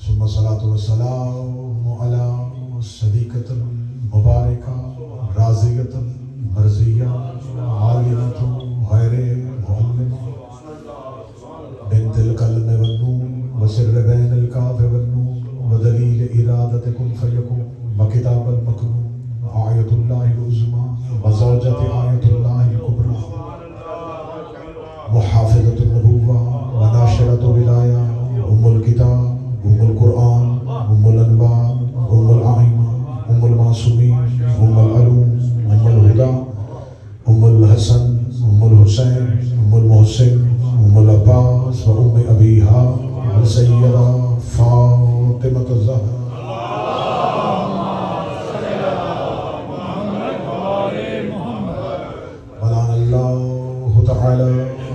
ثم الصلاة والسلام على صديقة مباركة رازقة مرضية عالمة غير معلمة بنت القلم والنور وسر بين الكاف والنور ودليل إرادة كن فيكون وكتاب المكنون آية الله العظمى وزوجة آية الله الكبرى محافظة النبوة وناشرة ولاية الكتاب القرآن الأنوار الأعمى المعصومين العلوم الهدى الحسن الحسين المحسن العباس أبيها السيدة فاطمة الزهراء ولعن الله تعالى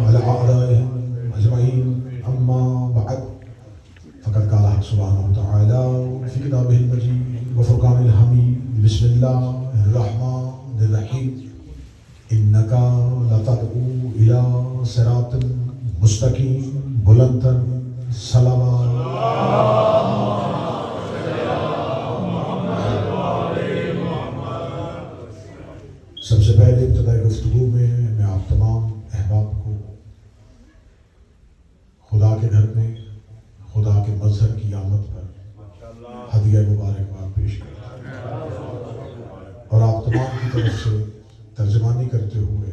على أعدائهم أجمعين. أما بعد فقد قال حق سبحانه وتعالى في كتابه المجيد وفرقان الحميد بسم الله الرحمن الرحيم إنك لتدعو إلى صراط مستقيم بلند صلوات. سب سے پہلے ابتدائی گفتگو میں آپ تمام احباب کو خدا کے گھر میں خدا کے مظہر کی آمد پر ہدیہ مبارکباد پیش کرتا ہوں اور آپ تمام کی طرف سے ترجمانی کرتے ہوئے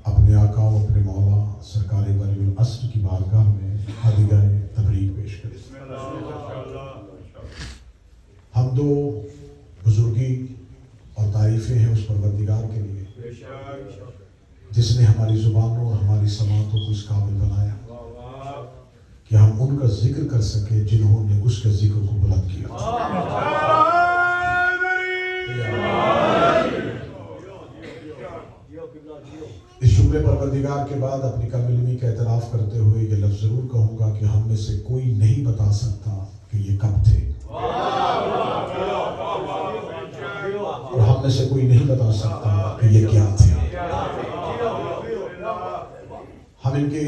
اپنے آقا و اپنے مولا سرکار ولی العصر کی بارگاہ میں ہدیہ تبریک پیش کرتا ہوں. ہم دو بزرگی اور تعریفیں ہیں اس پروردگار کے لیے جس نے ہماری زبانوں اور ہماری سماعتوں کو اس قابل بنایا کہ ہم ان کا ذکر کر سکیں جنہوں نے اس کے ذکر کو بلند کیا. اس شکر پروردگار کے بعد اپنی کم علمی کا اعتراف کرتے ہوئے یہ لفظ ضرور کہوں گا کہ ہم میں سے کوئی نہیں بتا سکتا کہ یہ کب تھے اور ہم میں سے کوئی نہیں بتا سکتا کہ یہ کیا تھے. ہم ان کے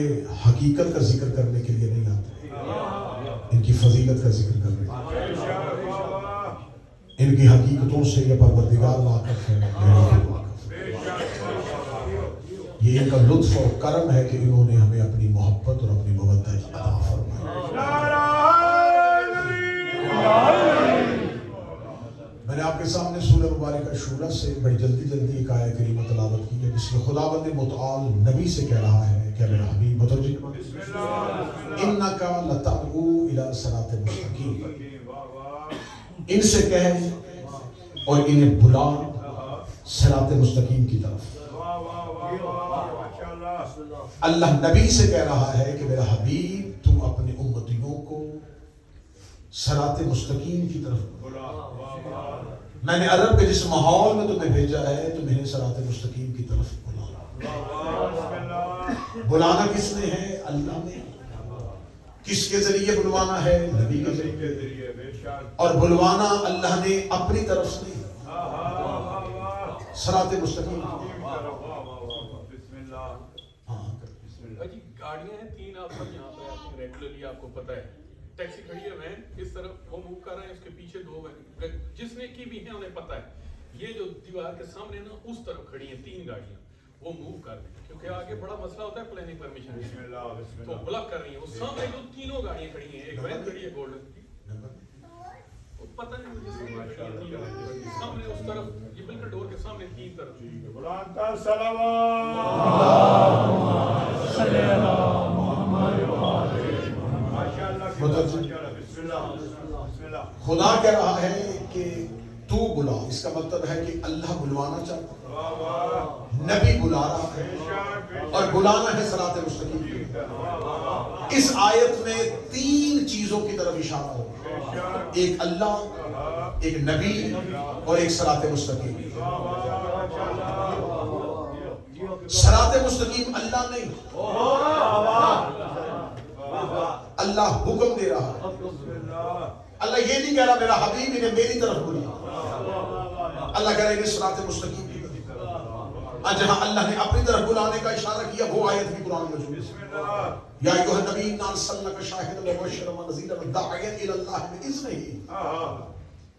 حقیقت کا ذکر کرنے کے لیے نہیں آتے، ان کی فضیلت کا ذکر کرنے کے لیے. ان کی حقیقتوں سے یہ پروردگار واقف ہے، یہ ان کا لطف اور کرم ہے کہ انہوں نے ہمیں اپنی محبت اور اپنی مودت عطا فرمائی. میں نے آپ کے سامنے سورہ مبارکہ شورى سے بڑی جلدی ایک آیت کریمہ تلاوت کی ہے جس میں خداوند متعال نبی سے کہہ رہا ہے کہ میرا حبیب متوجہ انک لتدعو الی صراط مستقیم، ان سے کہہ اور انہیں بلا صراط مستقیم کی طرف. اللہ نبی سے کہہ رہا ہے کہ میرا حبیب تم اپنے امتیوں کو صراط مستقیم کی طرف بلا. میں نے عرب کے جس ماحول میں تمہیں بھیجا ہے تم انہیں صراط مستقیم کی طرف بلانا. بلانا کس نے ہے؟ اللہ نے. کس کے ذریعے بلوانا ہے؟ نبی کے ذریعے. اور بلوانا اللہ نے اپنی طرف سے صراط مستقیم. گاڑیاں ہیں تین آپ پر یہاں پہ آتی ہیں ریگولرلی، آپ کو پتہ ہے. ٹیکسی کھڑی ہے، وین اس طرف وہ موو کر رہے ہیں، اس کے پیچھے دو وین جس نے کی بھی ہیں انہیں پتہ ہے. یہ جو دیوار کے سامنے نا اس طرف کھڑی ہیں تین گاڑیاں، وہ موو کر رہی ہیں کیونکہ آگے بڑا مسئلہ ہوتا ہے پلاننگ پرمیشن، تو بلاک کر رہی ہیں. وہ سامنے جو تینوں گاڑیاں کھڑی ہیں، ایک وین کھڑی ہے گولڈن کی، پتہ نہیں مجھے سامنے اس طرف، یہ بالکل ڈور کے سامنے تین طرف. خدا کہہ رہا ہے کہ تو بلا. اس کا مطلب ہے کہ اللہ بلوانا چاہتا، نبی بلا رہا ہے اور بلانا ہے صراط مستقیم کی. اس آیت میں تین چیزوں کی طرف اشارہ ہو، ایک اللہ، ایک نبی اور ایک صراط مستقیم. صراط مستقیم اللہ نہیں، اللہ حکم دے رہا ہے. اللہ یہ نہیں کہہ رہا میرا حبیب انہیں میری طرف بلا، اللہ کہہ رہا ہے صراط مستقیم کی طرف. جہاں اللہ نے اپنی طرف بلانے کا اشارہ کیا وہ آیت بھی قرآن مجید یا ایھا النبی انا ارسلناک شاہدا ومبشرا ونذیرا وداعیا الی اللہ باذنہ،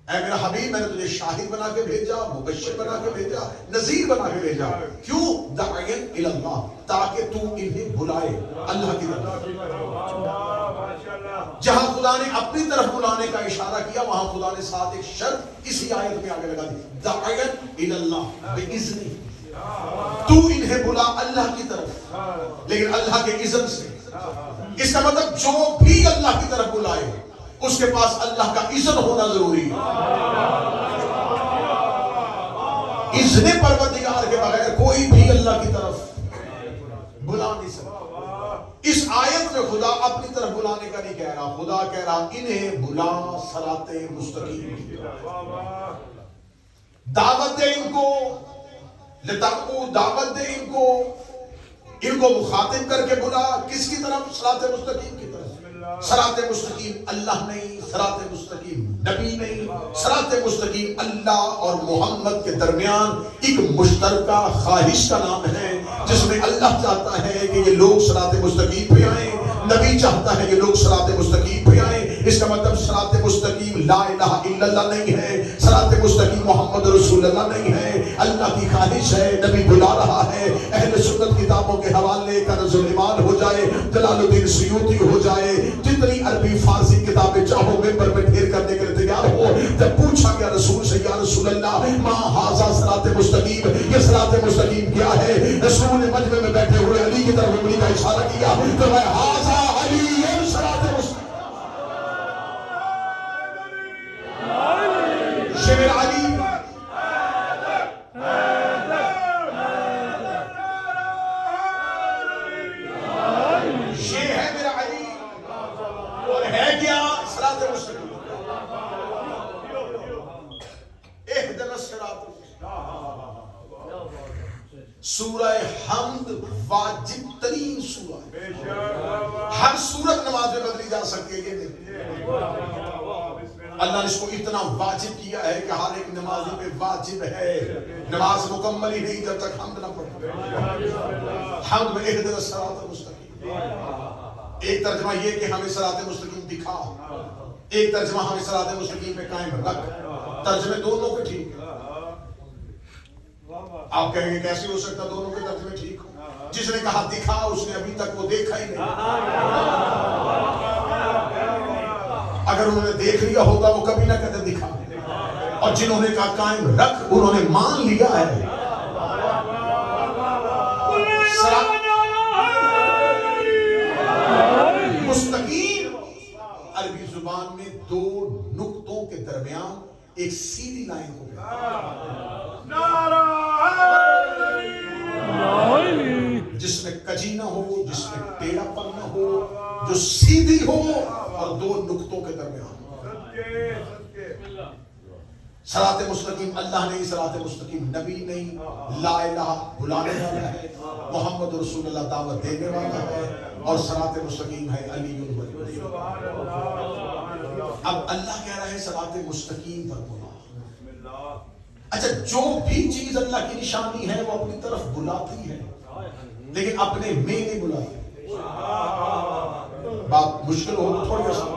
اے میرا حبیب میں نے تجھے شاہد بنا کے بھیجا، مبشر بنا کے بھیجا، نذیر بنا کے بھیجا، کیوں؟ داعیا الی اللہ، تاکہ تو انہیں بلائے اللہ کی طرف۔ جہاں خدا نے اپنی طرف بلانے کا اشارہ کیا وہاں خدا نے ساتھ ایک شرط اسی آیت میں آگے لگا دی، داعیا الی اللہ باذنہ، تو انہیں بلا اللہ کی طرف لیکن اللہ کے اذن سے۔ اس کا مطلب جو بھی اللہ کی طرف بلائے اس کے پاس اللہ کا اذن ہونا ضروری ہے۔ اذن پروردگار کے بغیر کوئی بھی اللہ کی طرف بلا نہیں سکتا۔ اس آیت میں خدا اپنی طرف بلانے کا نہیں کہہ رہا، خدا کہہ رہا انہیں بلا صراط مستقیم کی طرف، دعوت دے ان کو، لتقو، دعوت دے ان کو مخاطب کر کے بلا کس کی طرف؟ صراط مستقیم کی طرف۔ صراط مستقیم اللہ نہیں، صراط مستقیم نبی نہیں، صراط مستقیم اللہ اور محمد کے درمیان ایک مشترکہ خواہش کا نام ہے جس میں اللہ چاہتا ہے کہ یہ لوگ صراط مستقیم پہ آئیں، نبی چاہتا ہے یہ لوگ صراط مستقیم پہ آئیں۔ اس کا مطلب صراط مستقیم لا الہ الا اللہ نہیں ہے، صراط مستقیم محمد رسول اللہ نہیں ہے، اللہ کی خواہش ہے، نبی بلا رہا ہے۔ اہل سنت کتابوں کے حوالے کنز الایمان ہو جائے، جلال الدین سیوطی ہو جائے، جتنی عربی فارسی کتابیں چاہو ممبر پہ ڈھیر کرنے کے لیے تیار ہو۔ جب پوچھا گیا رسول سے یا رسول اللہ ما ھذا صراط مستقیم، یہ صراط مستقیم کیا ہے؟ رسول نے مجمع میں بیٹھے ہوئے علی کی طرف انگلی کا اشارہ کیا تو میں ھذا علی صراط مستقیم، شیر علی یہ ہے میرا علی، اور ہے کیا؟ صراط مستقیم۔ اہدنا الصراط سورہ حمد واجب ترین سورہ ہے، ہر سورت نماز میں بدلی جا سکتی ہے، یہ نہیں، اللہ نے اس کو اتنا واجب کیا ہے کہ ہر ایک نمازی پہ واجب ہے، نماز مکمل ہی نہیں جب تک حمد نہ پڑھے۔ حمد میں اہدنا الصراط المستقیم، ایک ترجمہ یہ کہ ہمیں صراط مستقیم دکھا، ایک ترجمہ ہمیں صراط مستقیم پہ قائم رکھ، ترجمے دونوں کے ٹھیک ہے۔ آپ کہیں گے کیسے ہو سکتا دونوں کے ترجمے ٹھیک ہو؟ جس نے کہا دکھا اس نے ابھی تک وہ دیکھا ہی نہیں، اگر انہوں نے دیکھ لیا ہوتا وہ کبھی نہ کہتے دکھا، اور جنہوں نے کہا قائم رکھ انہوں نے مان لیا ہے۔ مستقیم عربی زبان میں دو نقطوں کے درمیان ایک سیدھی لائن کو جس میں کجی نہ ہو، جس میں ٹیڑھا پن نہ ہو، جو سیدھی ہو اور دو نقطوں کے درمیان۔ صراط مستقیم اللہ نہیں، صراط مستقیم نبی نہیں، لا الہ بلانے والا ہے، محمد رسول اللہ دعوت دینے والا ہے، اور صراط مستقیم ہے علی الولی۔ اب اللہ کہہ رہا ہے صراط مستقیم پر بلا۔ اچھا جو بھی چیز اللہ کی نشانی ہے وہ اپنی طرف بلاتی ہے لیکن اپنے میں نہیں بلاتی۔ بات مشکل ہو تھوڑی آسان۔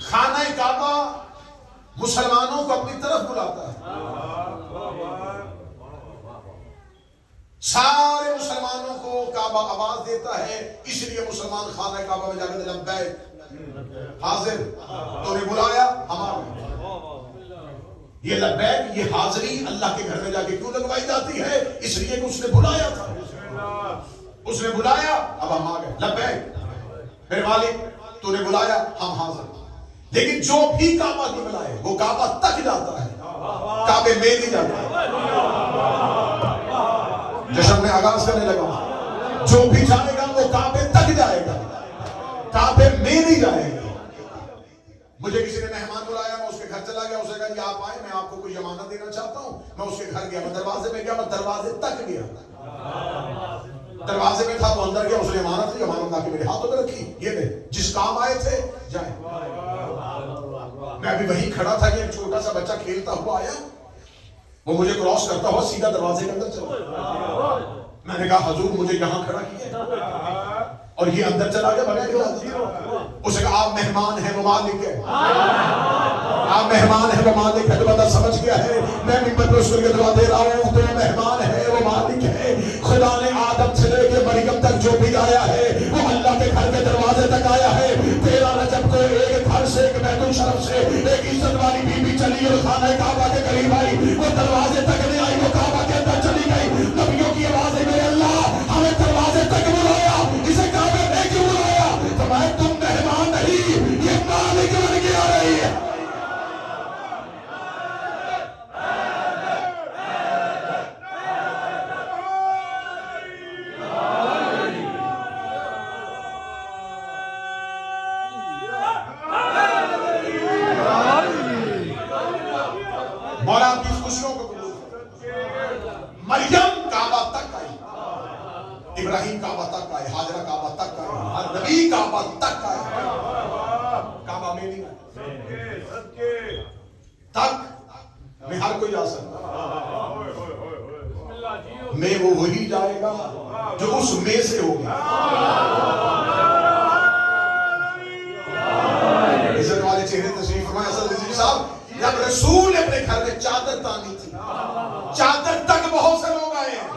خانہ کعبہ مسلمانوں کو اپنی طرف بلاتا ہے، سارے مسلمانوں کو کعبہ آواز دیتا ہے، اس لیے مسلمان خانہ کعبہ میں جا کے لبیک حاضر، تو نے بلایا ہمارا۔ یہ لبیک یہ حاضری اللہ کے گھر میں جا کے کیوں لگوائی جاتی ہے؟ اس لیے کہ اس نے بلایا تھا، اس نے بلایا اب ہم آ گئے لبیک، پھر مالک تو نے بلایا ہم حاضر۔ لیکن جو بھی کعبہ کی بلائے وہ کعبہ تک جاتا ہے، کعبے میں نہیں جاتا۔ جشن میں آغاز کرنے لگا، جو بھی جائے گا وہ کعبے تک جائے گا، کعبے میں نہیں جائے گا۔ مجھے کسی نے مہمان بلایا، میں اس کے گھر چلا گیا، اسے کہا کہ آپ آئے، میں آپ کو کوئی امانت دینا چاہتا ہوں۔ میں اس کے گھر گیا، میں دروازے میں گیا، میں دروازے تک گیا، دروازے میں تھا وہ اندر گیا، اس نے امانت لی، امانت لا کے میرے ہاتھوں میں رکھی، یہ لے جس کام آئے تھے جائیں۔ میں ابھی وہیں کھڑا تھا کہ ایک چھوٹا سا بچہ کھیلتا ہوا آیا، وہ مجھے کراس کرتا ہوا سیدھا دروازے کے اندر چلا. میں نے کہا حضور مجھے یہاں کھڑا کیا اور یہ اندر چلا گیا بغیر اجازت. اس نے کہا آپ مہمان ہیں وہ مالک ہے. آپ مہمان ہیں وہ مالک ہے. تو بندہ سمجھ گیا ہے میں منبر پر اس کو دعا دے رہا ہوں تو مہمان ہے وہ مالک ہے. خدا نے آدم سے لے کے مریم تک جو بھی آیا ہے وہ اللہ کے گھر کے دروازے تک آیا ہے. 13 رجب کو ایک گھر سے ایک بیت الشرف سے ایک عزت والی بی بی چلی اور خانہ کعبہ کے قریب آئی. وہ دروازے تک نہیں آئی, وہ کعبہ کے اندر چلی گئی. نبیوں کی آواز ہے میرے اللہ ہمیں دروازے تک بلایا, اسے کعبے میں کیوں بلایا؟ تو میں تم مہمان نہیں یہ مالک بن کے آ رہی ہے. مولا آپ کی خوشیوں کو قبول کرے. مریم کعبہ تک آئی, ابراہیم کعبہ تک آئے, حاجرہ کعبہ تک آئے, ہر نبی کعبہ تک آئے. کعبہ میں نہیں آئے تک میں ہر کوئی جا سکتا. میں وہ وہی جائے گا جو اس میں سے ہوگا. عزت والے چہرے تشریف فرمائے. اصل رضی صاحب جب رسول نے اپنے گھر میں چادر تانی تھی, چادر تک بہت سے لوگ آئے ہیں.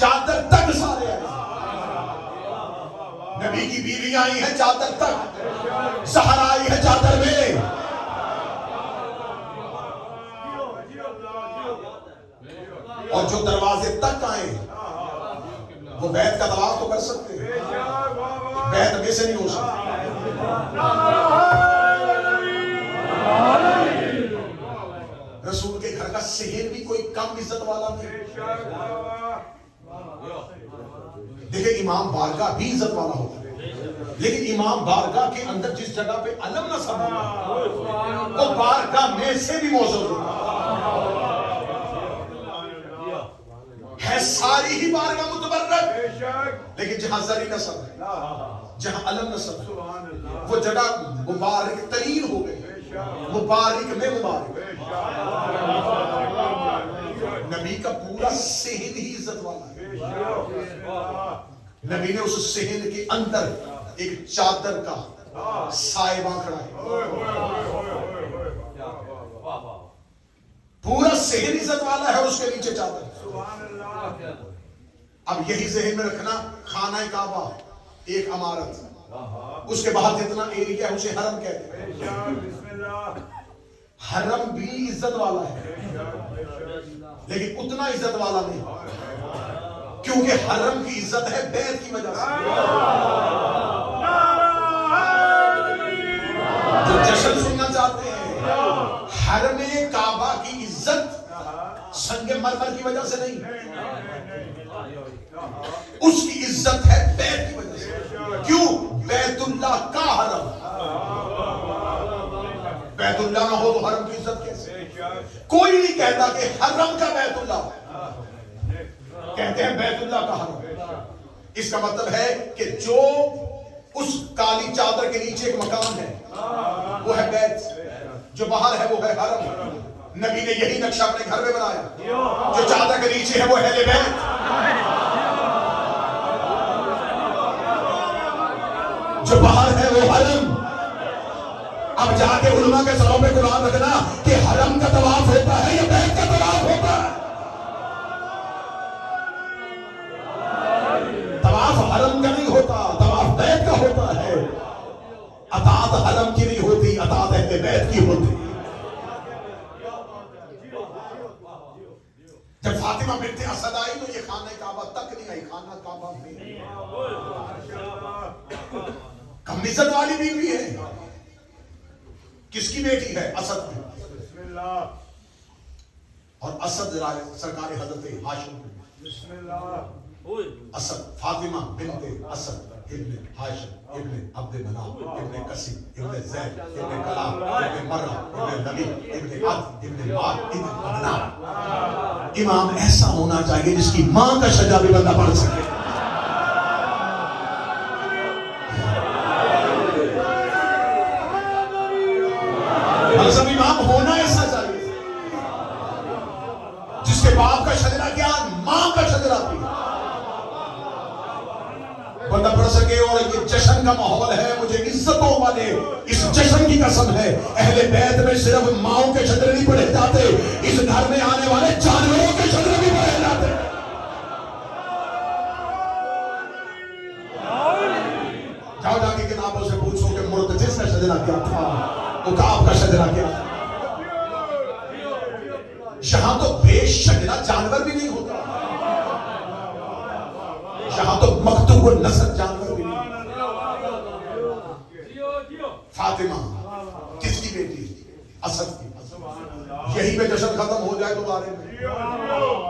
چادر تک سارے آئے ہیں. نبی کی بیویاں آئی ہیں چادر تک, زہرا آئی ہے چادر میں. اور جو دروازے تک آئے وہ بیت کا طواف تو کر سکتے ہیں, بیت میں سے نہیں ہو سکتا. رسول کے گھر کا صحن بھی کوئی کم عزت والا نہیں. دیکھیں امام بارگاہ بھی عزت والا ہوتا ہے, لیکن امام بارگاہ کے اندر جس جگہ پہ علم نصب ہوگا وہ بارگاہ میں سے بھی موجود ہوگا. ہے ساری ہی بارگاہ متبرک, لیکن جہاں زری نصب ہے, جہاں علم نصب ہے, وہ جگہ مبارک ترین ہو گئی. مبارک میں مبارک. نبی کا پورا صحن ہی عزت والا ہے. نبی نے اس صحن کے اندر ایک چادر کا سائبہ کھڑا ہے. پورا صحن عزت والا ہے اور اس کے نیچے چادر. اب یہی ذہن میں رکھنا, خانہ کعبہ ایک عمارت, اس کے باہر جتنا ایریا ہے اسے حرم کہتے ہیں. حرم بھی عزت والا ہے لیکن اتنا عزت والا نہیں, کیونکہ حرم کی عزت ہے بیت کی وجہ سے. جو جشن سننا چاہتے ہیں, حرم کعبہ کی عزت سنگ مرمر کی وجہ سے نہیں, اس کی عزت ہے بیت کی وجہ سے. کیوں؟ بیت اللہ کا حرم. بیت اللہ نہ ہو تو حرم کی عزت کیسے؟ کوئی نہیں کہتا کہ حرم کا بیت اللہ, کہتے ہیں بیت اللہ کا حرم. اس کا مطلب ہے کہ جو اس کالی چادر کے نیچے ایک مکان ہے وہ ہے بیت, جو باہر ہے وہ ہے حرم. نبی نے یہی نقشہ اپنے گھر میں بنایا, جو چادر کے نیچے ہے وہ اہل بیت, جو باہر ہے وہ حرم. اب جا کے علماء کے سروں پہ قرآن رکھنا کہ حرم کا طواف ہوتا ہے یا بیت کا طواف ہوتا ہے. طواف حرم کا نہیں ہوتا, طواف بیت کا ہوتا ہے. اطاعت حرم کی نہیں ہوتی, اطاعت اہل بیت کی ہوتی. جب فاطمہ بنت اسد آئی تو یہ خانہ کعبہ تک نہیں آئی, خانہ کعبہ میں. کم عزت والی بیوی ہے. کس کی بیٹی ہے؟ اسد کی. اور اسد سرکار حضرت ہاشم کی. اسد فاطمہ بنت اسد ابن ہاشم ابن عبد مناف ابن قسی ابن زید ابن کلاب ابن مرہ ابن نبی ابن عد ابن ماد ابن عدنان. امام ایسا ہونا چاہیے جس کی ماں کا شجاع بھی بندہ پڑھ سکے. پڑھ سکے. اور یہ جشن کا ماحول ہے, مجھے عزتوں والے اس جشن کی قسم ہے, اہل بیت میں صرف ماؤں کے شجرے نہیں پڑھے جاتے, اس گھر میں آنے والے جانوروں کے شجرے بھی پڑھے جاتے. جاؤ جا کے کتابوں سے پوچھو کہ مرتجس کا شجرہ کیا تھا, عقاب کا شجرہ کیا تھا. یہاں تو بے شجرہ جانور بھی نہیں ہوتا, یہاں تو مکتوب النسل جانور بھی نہیں. فاطمہ کس کی بیٹی؟ اسد کی. یہی پہ جشن ختم ہو جائے تو بارے میں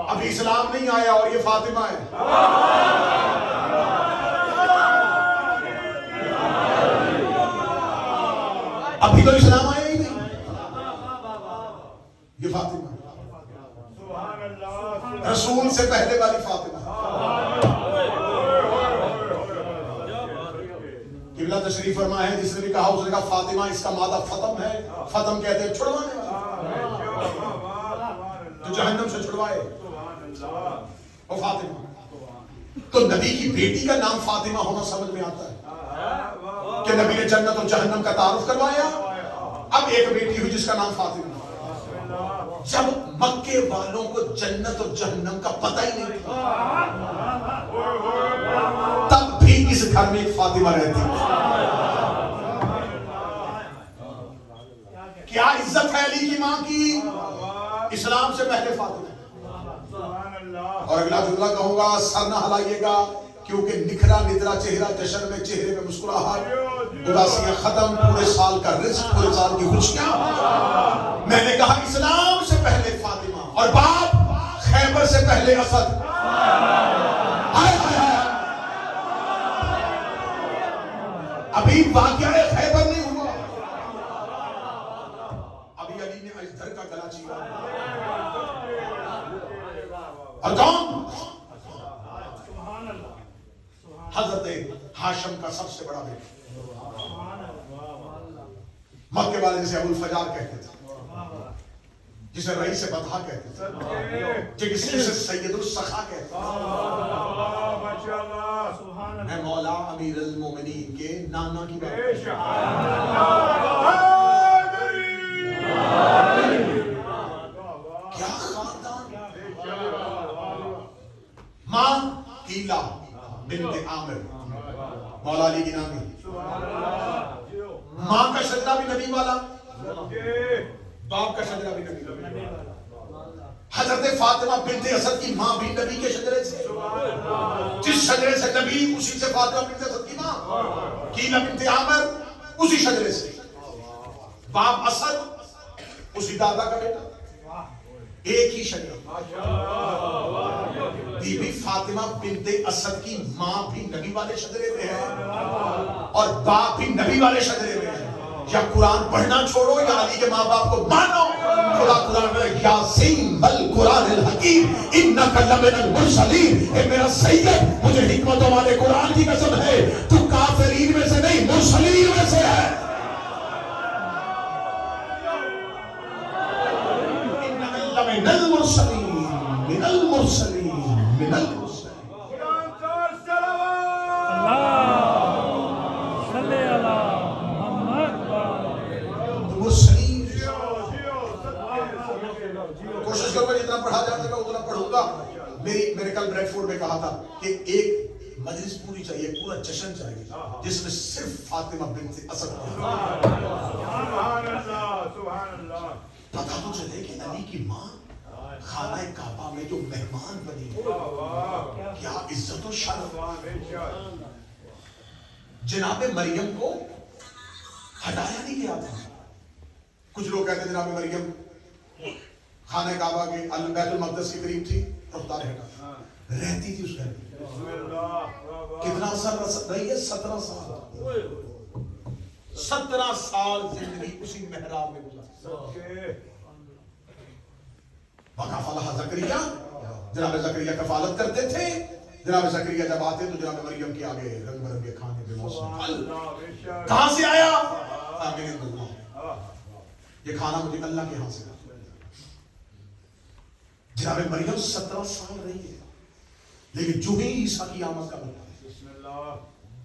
ابھی اسلام نہیں آیا اور یہ فاطمہ ہے. ابھی تو اسلام آیا ہی نہیں, یہ فاطمہ رسول سے پہلے والی فاطمہ. قبلہ تشریف فرما ہے, جس نے بھی کہا اس نے کہا فاطمہ اس کا مادہ فتم ہے. فتم کہتے ہیں چھڑوانے والا, تو جہنم سے چھڑوائے وہ فاطمہ. تو نبی کی بیٹی کا نام فاطمہ ہونا سمجھ میں آتا ہے کہ نبی نے جنت اور جہنم کا تعارف کروایا. اب ایک بیٹی ہوئی جس کا نام فاطمہ. جب مکے والوں کو جنت اور جہنم کا پتہ ہی نہیں تھا, تب بھی اس گھر میں ایک فاطمہ رہتی. کیا عزت ہے علی کی ماں کی, اسلام سے پہلے فاطمہ. اور اگلا جملہ کہوں گا, سر نہ ہلائیے گا, کیونکہ نکھرا ندرا چہرہ جشن میں, چہرے میں مسکراہٹ, اداسیاں ختم, پورے سال کا رزق, پورے سال کی خوشیاں. میں نے کہا اسلام سے پہلے فاطمہ, اور باپ خیبر سے پہلے اسد. ابھی واقعہ خیبر نہیں ہوا, ابھی علی نے اجدر کا گلا چیرا. اور کون؟ حضرت ہاشم کا سب سے بڑا بیٹا, مکے والے جسے ابو الفجار کہتے تھے, جسے رئیس بطحا کہتے تھے, جسے سید السخا کہتے تھے. میں مولا امیر المومنین کے نانا کی بات. کیا خاندان. ماں قیلہ بنت عامر, مولا علی کی نامی. ماں کا شجرہ بھی نبی والا, باپ کا شجرہ بھی نبی والا. حضرت فاطمہ بنت اسد کی ماں بھی نبی کے شجرے سے, جس شجرے سے نبی اسی سے فاطمہ بنت اسد کی ماں. قیلہ بنت عامر اسی شجرے سے, باپ اسد اسی دادا کا بیٹا, ایک ہی شجرہ. بی بی فاطمہ بنت اسد کی ماں بھی نبی والے شجرے میں ہے اور باپ بھی نبی والے شجرے میں ہے. یا قرآن پڑھنا چھوڑو یا علی کے ماں باپ کو مانو. خدا قرآن میں یاسین والقرآن الحکیم انک لمن المرسلین, اے میرا سید مجھے حکمتوں والے قرآن کی قسم ہے, تو کافرین میں سے نہیں مرسلین میں سے ہے. انک لمن المرسلین من المرسلین من المرسلین. کوشش کروں گا جتنا پڑھا جا سکا اتنا پڑھوں گا. میں نے کل بریڈ فورڈ میں کہا تھا کہ ایک مجلس پوری چاہیے, پورا جشن چاہیے, جس میں صرف فاطمہ بنت اسد پتہ تو چلے کہ علی کی ماں خانہ کعبہ میں جو مہمان بنی, کیا عزت و شرف. جناب مریم کو ہٹایا نہیں گیا تھا. کچھ لوگ کہتے ہیں جناب مریم خانہ کعبہ کے بیت المقدس کے قریب تھی, رفتار ہٹا, رہتی تھی اس گھر میں. کتنا سال رہی ہے؟ 17 سال. 17 سال زندگی اسی محراب میں گزاری. وکفلھا زکریا, جناب زکریا کفالت کرتے تھے. جناب زکریا جب آتے تو جناب مریم کے آگے رنگ برنگے کھانے بے موسم پھل. کہاں سے آیا؟ یہ کھانا مجھے اللہ کے ہاں سے. جناب مریم 17 سال رہی ہے, لیکن جو ہی عیسیٰ کی آمد کا بتا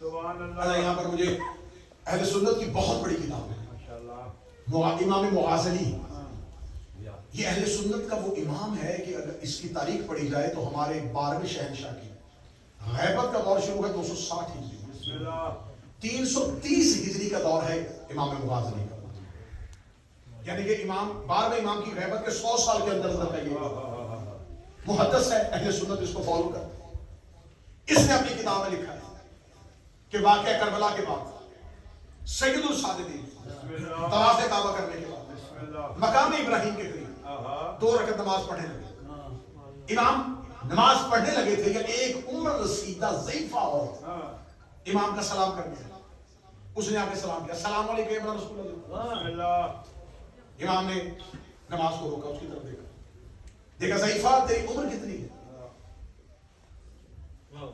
اللہ یہاں پر مجھے اہل سنت کی بہت بڑی کتاب ہے امام مغازلی. یہ اہل سنت کا وہ امام ہے کہ اگر اس کی تاریخ پڑھی جائے تو ہمارے 12ویں شہنشاہ کی غیبت کا دور شروع ہے 260 ہجری 330 ہجری کا دور ہے امام مغازلی کا. یعنی کہ امام 12ویں امام کی غیبت کے 100 سال کے اندر کا یہ محدث ہے. اہل سنت اس کو فالو کرتے ہیں. اس نے اپنی کتاب میں لکھا ہے کہ واقعہ کربلا کے بعد سید الصادقین طواف کعبہ کرنے کے بعد مقام ابراہیم کے قریب 2 رکعت نماز پڑھنے لگے. امام نماز پڑھنے لگے تھے کہ ایک عمر رسیدہ ضعیفہ عورت امام کا سلام کرنے لگا. اس نے آ کے سلام کیا, السلام علیکم یا رسول اللہ. امام نے نماز کو روکا, اس کی طرف دیکھا ضعیفہ تیری عمر کتنی ہے؟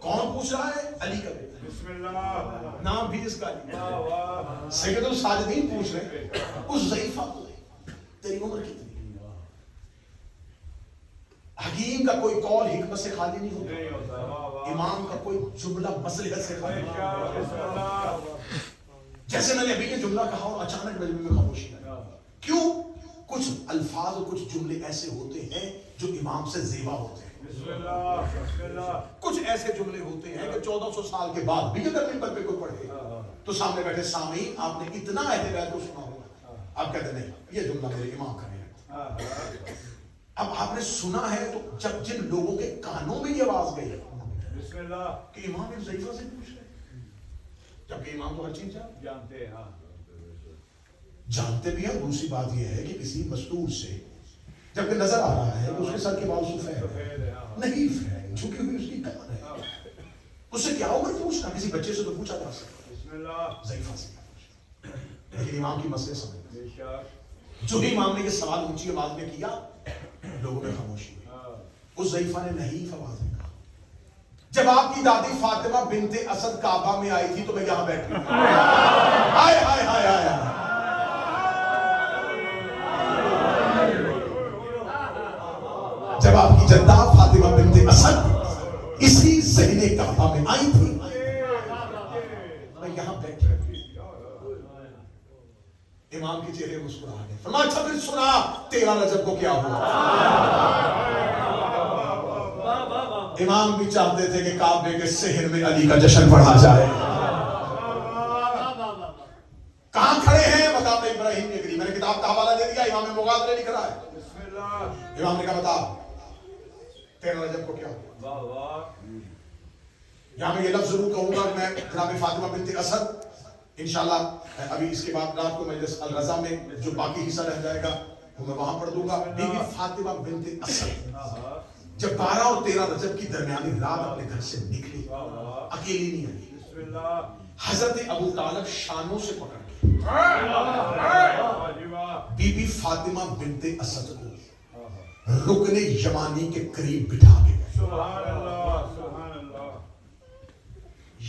کون پوچھ رہا ہے؟ علی کا بیٹا. بسم اللہ. نام بھی اس کا علی. سید الصادقین پوچھ رہے ہیں اس ضعیفہ کو تیری عمر کتنی؟ حکیم کا کوئی قول حکمت سے خالی نہیں ہوتا, امام کا کوئی جملہ مصلحت سے خالی نہیں. جیسے میں نے ابھی یہ جملہ کہا اور اچانک مجمع میں خاموشی آئی. کیوں؟ کچھ الفاظ اور کچھ جملے ایسے ہوتے ہیں جو امام سے زیبا ہوتے ہیں. کچھ ایسے جملے ہوتے ہیں کہ 1400 سال کے بعد بھی اگر منبر پہ کوئی پڑھے تو سامنے بیٹھے سامعین آپ نے اتنا اہل بیت کو سنا ہوگا, آپ کہتے نہیں یہ جملہ میرے امام کا نہیں. اب آپ نے سنا ہے تو جب جن لوگوں کے کانوں میں یہ آواز گئی کہ امام ایک ضعیفہ سے پوچھ رہے, جبکہ امام تو ہر چیز جانتے ہیں, جانتے بھی ہیں. دوسری بات یہ ہے کہ کسی مستور سے جبکہ نظر آ رہا ہے کہ اس کے سر کے بال سفید نہیں ہے, جھکی ہوئی اس کی کان ہے, اس سے کیا عمر پوچھنا؟ کسی بچے سے تو پوچھا جا سکتا, ضعیفہ سے پوچھنا. لیکن امام کی مسئلے سمجھ جو ہی امام نے یہ سوال اونچی آواز میں کیا لوگوں میں خاموشی ہوئی. اس ضعیفہ نے نہیں آواز میں کہا, جب آپ کی دادی فاطمہ بنت اسد کعبہ میں آئی تھی تو میں یہاں بیٹھی ہوں. ہائے ہائے ہائے ہائے. جب آپ کی جدہ فاطمہ بنت اسد اسی ذہن کعبہ میں آئی تھی میں یہاں بیٹھی. امام کے چہرے مسکرا گئے. فرمایا اچھا پھر سنا 13 رجب کو کیا ہوا. امام بھی چاہتے تھے کہ کعبے کے صحن میں علی کا جشن پڑھا جائے. کہاں کھڑے ہیں؟ مقام ابراہیم کے قریب. میں نے کتاب کا حوالہ دے دیا, امام مغازلی لکھ رہا ہے. امام نے کہا بتا 13 رجب کو کیا ہوا. یہاں میں یہ لفظ ضرور کہوں گا کہ میں جناب فاطمہ بنت اسد انشاءاللہ ابھی اس کے بعد رات کو مجلس الرضا میں جو باقی حصہ رہ جائے گا وہ میں وہاں پڑھ دوں گا. بی بی فاطمہ بنت اسد جب 12 اور 13 رجب کی درمیانی رات اپنے گھر سے نکلی, اکیلی نہیں آئی, حضرت ابو طالب شانوں سے پکڑ کے بی بی فاطمہ بنت اسد کو رکن یمانی کے قریب بٹھا کے گئے.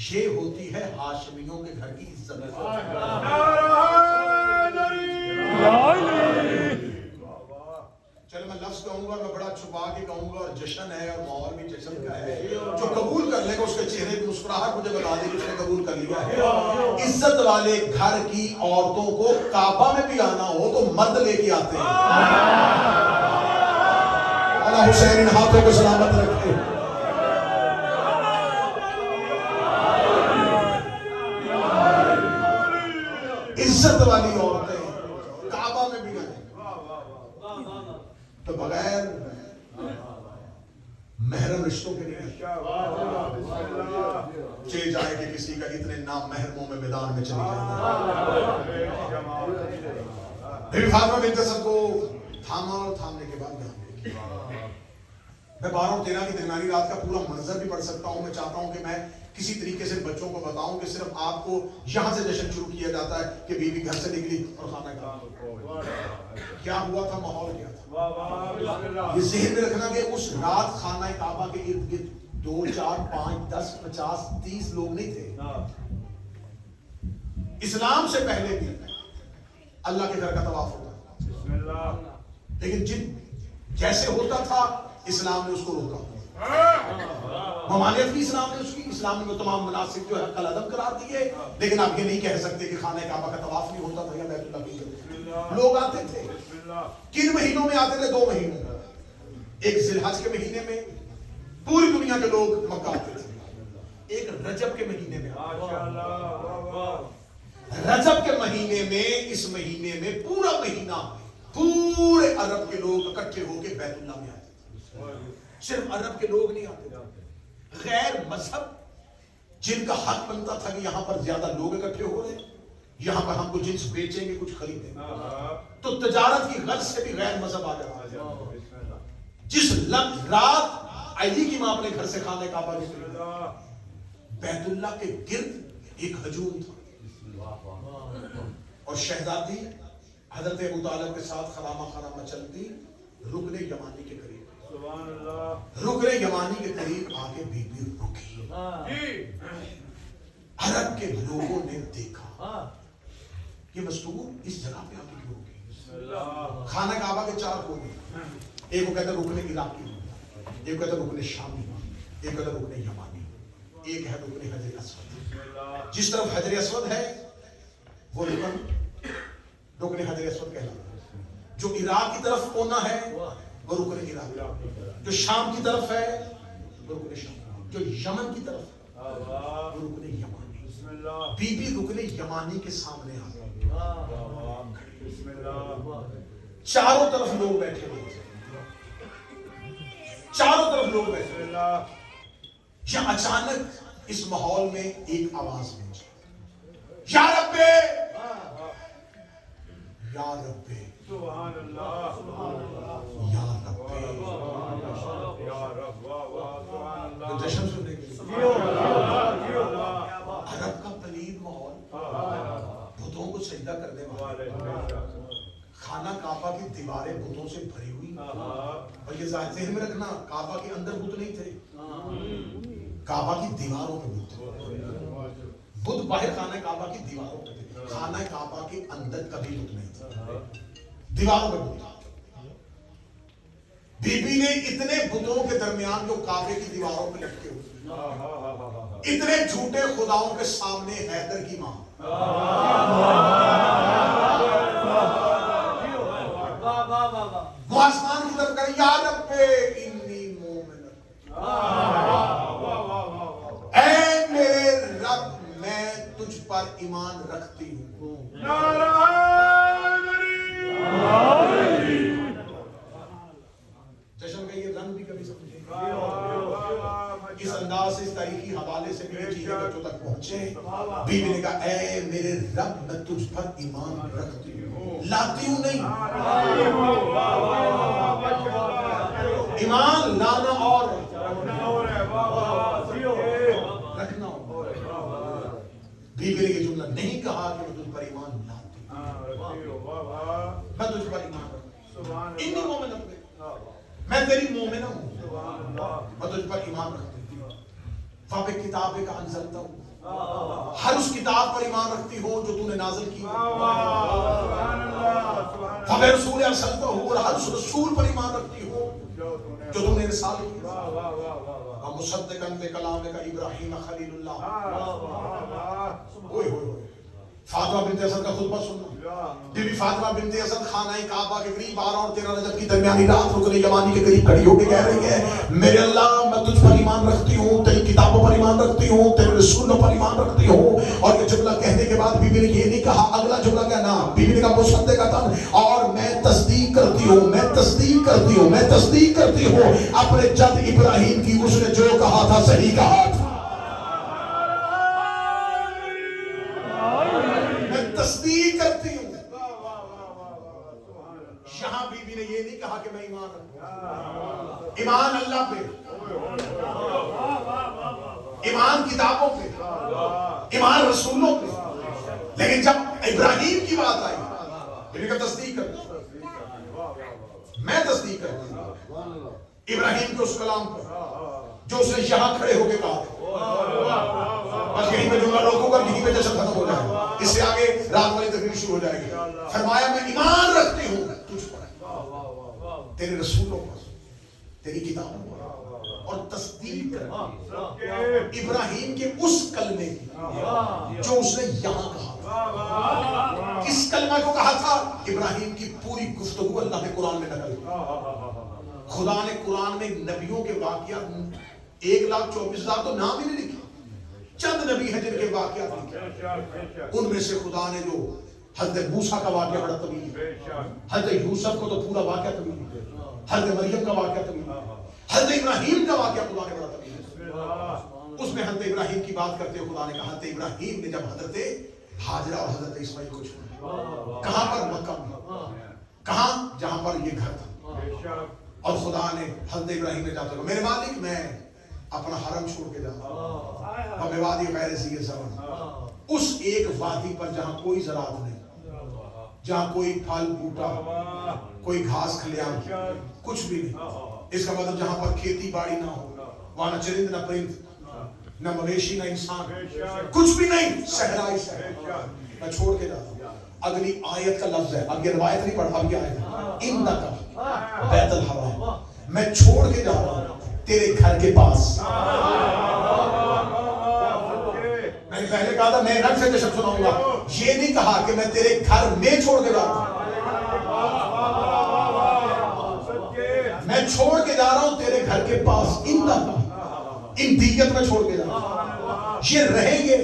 یہ ہوتی ہے ہاشمیوں کے گھر کی عزت. چلو میں لفظ کہوں گا, میں بڑا چھپا کے کہوں گا, اور جشن ہے اور ماحول بھی جشن کا ہے. جو قبول کر لے گا اس کے چہرے کی مسکراہٹ مجھے بتا دے کہ اس نے قبول کر لیا ہے. عزت والے گھر کی عورتوں کو کعبہ میں بھی آنا ہو تو مرد لے کے آتے ہیں. اللہ حسین ان ہاتھوں کو سلامت رکھے. عزت والی عورتیں کعبہ میں بھی گئے تو بغیر محرم رشتوں کے لیے چاہے جائے کہ کسی کا اتنے نام محرموں میں میدان میں چلی جائے. بیوی فاطمہ بنت اسد کو تھاما اور تھامنے کے بعد میں 12 اور 13 کی درمیانی رات کا پورا منظر بھی پڑھ سکتا ہوں. میں چاہتا ہوں کہ میں کسی طریقے سے بچوں کو بتاؤں کہ صرف آپ کو یہاں سے جشن شروع کیا جاتا ہے کہ بیوی گھر سے نکلی اور خانہ کعبہ کیا ہوا تھا, ماحول کیا تھا. یہ ذہن میں رکھنا کہ اس رات خانہ کعبہ کے ارد گرد 2 4 5 10 50 30 لوگ نہیں تھے. اسلام سے پہلے بھی اللہ کے گھر کا طواف ہوتا تھا, لیکن جیسے ہوتا تھا اسلام نے اس کو روکا. ممانعت کی اسلام نے اس کی، اسلام نے وہ تمام مناسب جو ہے کل عدم قرار دیے، لیکن آپ یہ نہیں کہہ سکتے کہ خانہ کعبہ کا طواف نہیں ہوتا تھا یا بیت اللہ کی لوگ آتے تھے۔ کن مہینوں میں آتے تھے؟ 2 مہینوں میں، ایک ذی الحج کے مہینے میں پوری دنیا کے لوگ مکہ آتے تھے، ایک رجب کے مہینے میں رجب کے مہینے میں، اس مہینے میں پورا مہینہ پورے عرب کے لوگ اکٹھے ہو کے بیت اللہ میں آتے تھے۔ صرف عرب کے لوگ نہیں آتے تھے، غیر مذہب جن کا حق بنتا تھا کہ یہاں پر زیادہ لوگ اکٹھے ہو رہے ہیں، یہاں پر ہم کچھ جنس بیچیں گے، کچھ خریدیں گے، تو تجارت کی غرض سے بھی غیر مذہب آ جاتا ہے۔ جس رات علی کی ماں اپنے گھر سے خانہ کعبہ نکلی، بیت اللہ کے گرد ایک ہجوم تھا اور شہزادی حضرت ابو طالب کے ساتھ خرامہ خرامہ چلتی رکن یمانی کے قریب، رکن یمانی کے قریب آگے بی بی رکی۔ عرب کے لوگوں نے دیکھا کہ مستور اس جگہ پہ آگے کیوں رکی؟ خانہ کعبہ کے 4 کونے، ایک کو کہتا ہے رکن عراقی، ایک کہتا ہے رکن شامی، ایک کہتا ہے رکن یمانی، ایک ہے رکن حجر اسود۔ جس طرف حجر اسود ہے وہ رکن حجر اسود کہلاتا ہے، جو عراق کی طرف کونا ہے وہ رکن عراق، جو شام کی طرف ہے وہ رکن شام، جو یمن کی طرف ہے وہ رکن یمانی۔ بی بی رکن یمانی کے سامنے آ گئی، چاروں طرف لوگ بیٹھے ہوئے تھے، چاروں طرف لوگ بیٹھے ہوئے، یا اچانک اس ماحول میں ایک آواز گونجی، یا ربے یا ربے سبحان اللہ یا ربے یا رب، جشن سننے کے لیے عرب کا پلید ماحول، بتوں کو سجدہ کرنے والے، خانہ کعبہ کی دیواریں بتوں سے بھری ہوئی، اور یہ ذہن میں رکھنا کعبہ کے اندر بت نہیں تھے، کعبہ کی دیواروں پہ بت تھے، بت باہر خانہ کعبہ کی دیواروں پہ تھے، خانہ کعبہ کے اندر کبھی بت نہیں تھے، دیواروں پہ بت۔ بی بی نے اتنے بتوں کے درمیان جو کعبے کی دیواروں پہ لٹکے ہوئے، اتنے جھوٹے خداؤں کے سامنے حیدر کی ماں وہ آسمان کی طرف کہے یا رب انی مومن، اے میرے رب میں تجھ پر ایمان رکھتی ہوں۔ جشن کا یہ رنگ بھی کبھی سمجھے، اس انداز سے، اس تاریخی حوالے سے بھی چیزیں بچوں تک پہنچے۔ بی بی نے کہا اے میرے رب میں تجھ پر ایمان رکھتی ہوں، لاتی ہوں نہیں، ایمان لانا اور رکھنا اور۔ بی بی نے یہ جملہ نہیں کہا کہ میں تجھ پر ایمان لاتی ہوں، میں تجھ پر ایمان رکھتی ہوں، انی مومن اپنے، میں تیری مومنہ ہوں، میں تجھ پر ایمان رکھتی ہوں، فَبِ کِتَابِکَ أَنزَلْتَهُ، ہر اس کتاب پر ایمان رکھتی ہو جو تو نے نازل کی، فَبِ رَسُولِ أَرْسَلْتَهُ، اور ہر اس رسول پر ایمان رکھتی ہو جو تو نے رسال کی، وَمُصَدِّقًا بِكَلَامِكَ إِبْرَاهِيمَ خَلِيلُ اللَّهِ۔ ہوئے ہوئے ہوئے فاطمہ بنت اسد کا خطبہ سننا، بی بی فاطمہ بنت اسد خانہ کعبہ کے قریب 12 اور 13 رجب کی درمیانی رات رکن یمانی کے قریب کھڑی ہو کے کہہ رہی ہے میرے اللہ میں تجھ پر ایمان رکھتی ہوں، تیری کتابوں پر ایمان رکھتی ہوں، تیرے رسولوں پر ایمان رکھتی ہوں۔ اور یہ جملہ کہنے کے بعد بی بی نے یہ نہیں کہا، اگلا جملہ کہنا، بی بی نے کہا مصدقۃ، اور میں تصدیق کرتی ہوں، میں تصدیق کرتی ہوں، میں تصدیق کرتی ہوں اپنے جد ابراہیم کی، اس نے جو کہا تھا صحیح کہا تھا، تصدیق کرتی ہوں۔ یہاں بی بی نے یہ نہیں کہا کہ میں ایمان رکھوں، ایمان اللہ پہ، ایمان کتابوں پہ، ایمان رسولوں پہ، لیکن جب ابراہیم کی بات آئی بی بی کا تصدیق کرتی، میں تصدیق کرتی ہوں ابراہیم کے اس کلام پر جو اس نے یہاں کھڑے ہو کے کہا تھا۔ بس یہیں پہ جملہ روکوں گا، یہیں پہ جشن ختم ہو جائے گا، اس سے آگے رات والی تقریر شروع ہو جائے گی۔ فرمایا میں ایمان رکھتی ہوں تجھ پر، تیرے رسولوں پر، تیری کتابوں پر، اور تصدیق تصدیق کرتی ابراہیم کے اس کلمے کی جو اس نے یہاں کہا. کس کلمہ کو کہا تھا؟ ابراہیم کی پوری گفتگو اللہ نے قرآن میں نقل کی. خدا نے قرآن میں نبیوں کے واقعات 1,24,000 تو نام ہی نہیں لکھے. چند نبی ہیں جن کے واقعات لکھے. ان میں سے خدا نے جو حضرت موسیٰ کا واقعہ بڑا طویل ہے, حضرت یوسف کو تو پورا واقعہ طویل ہے, حضرت مریم کا واقعہ طویل ہے, حضرت ابراہیم کا واقعہ خدا نے بڑا طویل ہے. اس میں حضرت ابراہیم کی بات کرتے ہوئے خدا نے کہا حضرت ابراہیم نے جب حضرت ہاجرہ اور حضرت اسماعیل کو چھوڑا, کہاں پر؟ مکہ میں. کہاں؟ جہاں پر یہ گھر تھا. اور خدا نے حضرت ابراہیم نے جاتے میرے مالک میں اپنا حرم چھوڑ کے جاتا ہوں وادی غیر ذی زرع, اس ایک وادی پر جہاں کوئی زراعت نہیں, جہاں کوئی پھل بوٹا, کوئی گھاس کھلیان, کچھ بھی نہیں. اس کا مطلب جہاں پر کھیتی باڑی نہ ہو, وہاں نہ چرند نہ پرند, نہ مویشی نہ انسان, کچھ بھی نہیں, صحرائی صحرا. میں چھوڑ کے جاتا ہوں. اگلی آیت کا لفظ ہے, اب یہ روایت نہیں پڑھا, ب یہ آیت ہے انک بیت الحرام, میں چھوڑ کے جا رہا ہوں تیرے گھر کے پاس. میں نے پہلے کہا تھا میں رب سے جشن سناؤں گا, یہ نہیں کہا کہ میں تیرے گھر میں چھوڑ کے جا رہا ہوں. میں چھوڑ کے جا رہا ہوں تیرے گھر کے پاس, ان دیت میں چھوڑ کے جا رہا ہوں. یہ رہیں گے,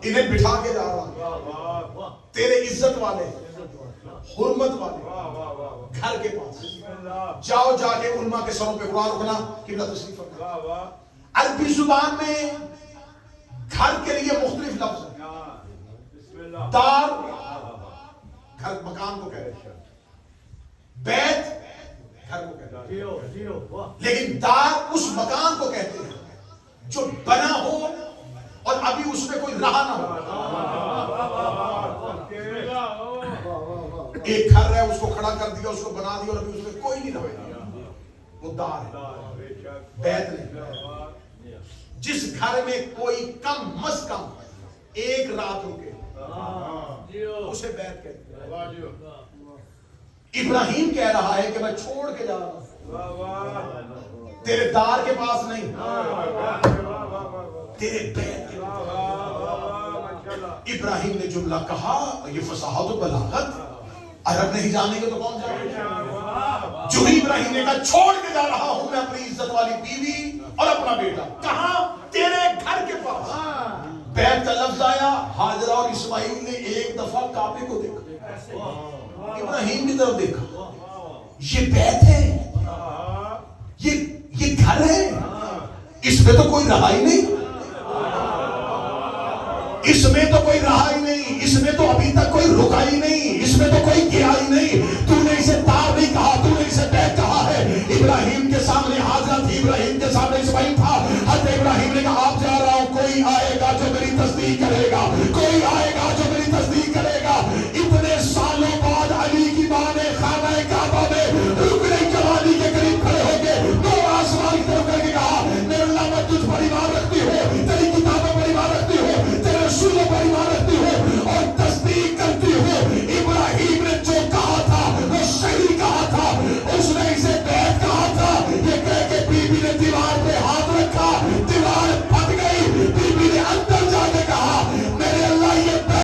انہیں بٹھا کے جا رہا ہوں تیرے عزت والے حرمت والے گھر کے پاس. جاؤ جا کے علماء کے سروں پہ قرآن رکھنا, قبلہ تشریف رکھنا. عربی زبان میں گھر کے لیے مختلف لفظ ہیں. دار گھر مکان کو کہتے ہیں, بیت گھر کو کہتے ہیں, لیکن دار اس مکان کو کہتے ہیں جو بنا ہو اور ابھی اس میں کوئی رہا نہ ہو. ایک گھر ہے, اس کو کھڑا کر دیا, اس کو بنا دیا اور ابھی اس میں کوئی نہیں رہا, وہ دار ہے, بیت نہیں. جس گھر میں کوئی کم از کم ایک رات رکے اسے بیت کہتے ہیں. ابراہیم کہہ رہا ہے کہ میں چھوڑ کے جا رہا ہوں تیرے دار کے پاس نہیں, تیرے بیت کے پاس. ابراہیم نے جملہ کہا, یہ فصاحت و بلاغت عرب نہیں جانے گے تو کون جانے گا. جو ہی ابراہیم نے کہا چھوڑ کے جا رہا ہوں میں اپنی عزت والی بیوی اور اپنا بیٹا, کہاں؟ تیرے گھر کے پاس. بیت کا لفظ آیا, ہاجرہ اور اسماعیل نے ایک دفعہ کعبے کو دیکھا, ابراہیم کی طرف دیکھا, یہ بیت ہے, یہ گھر ہے, اس میں تو کوئی رہا ہی نہیں, اس میں تو کوئی رہا ہی نہیں, اس میں تو ابھی تک کوئی رکا ہی نہیں, اس میں تو کوئی گیا ہی نہیں. تو نے اسے دار نہیں کہا, تو نے اسے بیت کہا ہے. ابراہیم